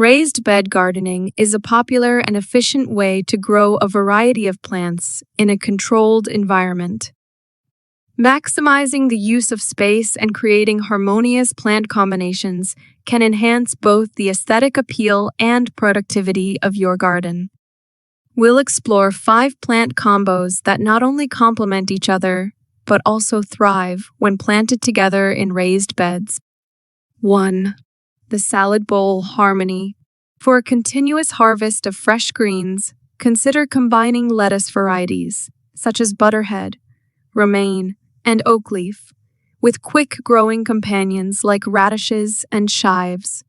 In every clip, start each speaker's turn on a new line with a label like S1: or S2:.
S1: Raised bed gardening is a popular and efficient way to grow a variety of plants in a controlled environment. Maximizing the use of space and creating harmonious plant combinations can enhance both the aesthetic appeal and productivity of your garden. We'll explore 5 plant combos that not only complement each other, but also thrive when planted together in raised beds. 1. The salad bowl harmony. For a continuous harvest of fresh greens, consider combining lettuce varieties, such as butterhead, romaine, and oak leaf, with quick-growing companions like radishes and chives.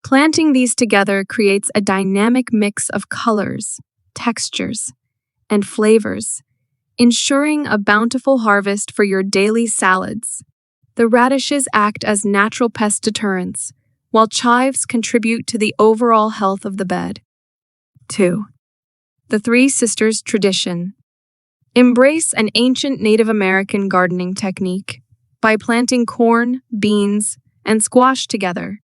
S1: Planting these together creates a dynamic mix of colors, textures, and flavors, ensuring a bountiful harvest for your daily salads. The radishes act as natural pest deterrents, while chives contribute to the overall health of the bed. 2. The Three Sisters tradition. Embrace an ancient Native American gardening technique by planting corn, beans, and squash together.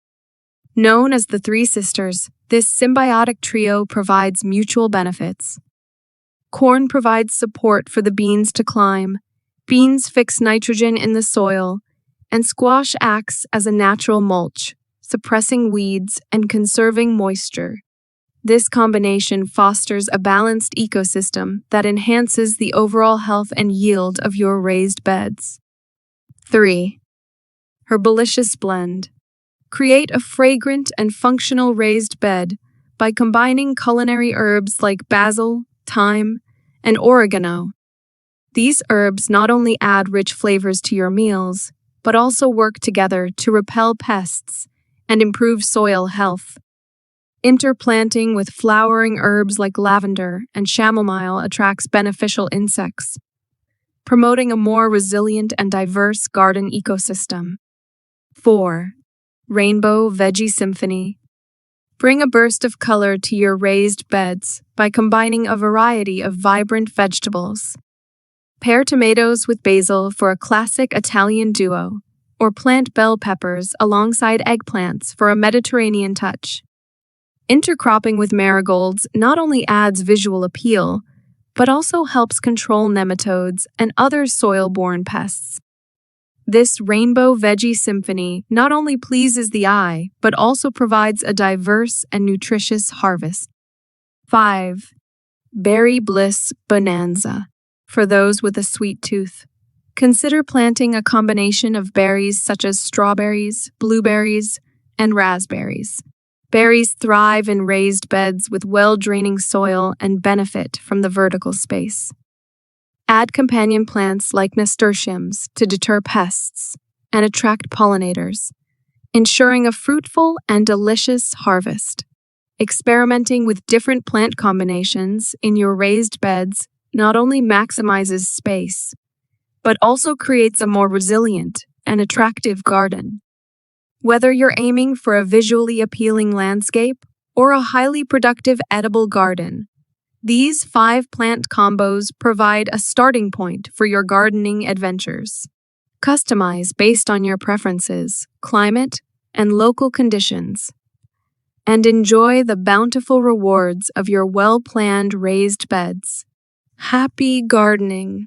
S1: Known as the Three Sisters, this symbiotic trio provides mutual benefits. Corn provides support for the beans to climb, beans fix nitrogen in the soil, and squash acts as a natural mulch, suppressing weeds and conserving moisture. This combination fosters a balanced ecosystem that enhances the overall health and yield of your raised beds. 3. Herbalicious blend. Create a fragrant and functional raised bed by combining culinary herbs like basil, thyme, and oregano. These herbs not only add rich flavors to your meals, but also work together to repel pests and improve soil health. Interplanting with flowering herbs like lavender and chamomile attracts beneficial insects, promoting a more resilient and diverse garden ecosystem. 4. Rainbow Veggie Symphony. Bring a burst of color to your raised beds by combining a variety of vibrant vegetables. Pair tomatoes with basil for a classic Italian duo, or plant bell peppers alongside eggplants for a Mediterranean touch. Intercropping with marigolds not only adds visual appeal, but also helps control nematodes and other soil-borne pests. This rainbow veggie symphony not only pleases the eye, but also provides a diverse and nutritious harvest. 5. Berry Bliss Bonanza. For those with a sweet tooth, consider planting a combination of berries such as strawberries, blueberries, and raspberries. Berries thrive in raised beds with well-draining soil and benefit from the vertical space. Add companion plants like nasturtiums to deter pests and attract pollinators, ensuring a fruitful and delicious harvest. Experimenting with different plant combinations in your raised beds not only maximizes space, but also creates a more resilient and attractive garden. Whether you're aiming for a visually appealing landscape or a highly productive edible garden, these 5 plant combos provide a starting point for your gardening adventures. Customize based on your preferences, climate, and local conditions, and enjoy the bountiful rewards of your well-planned raised beds. Happy gardening!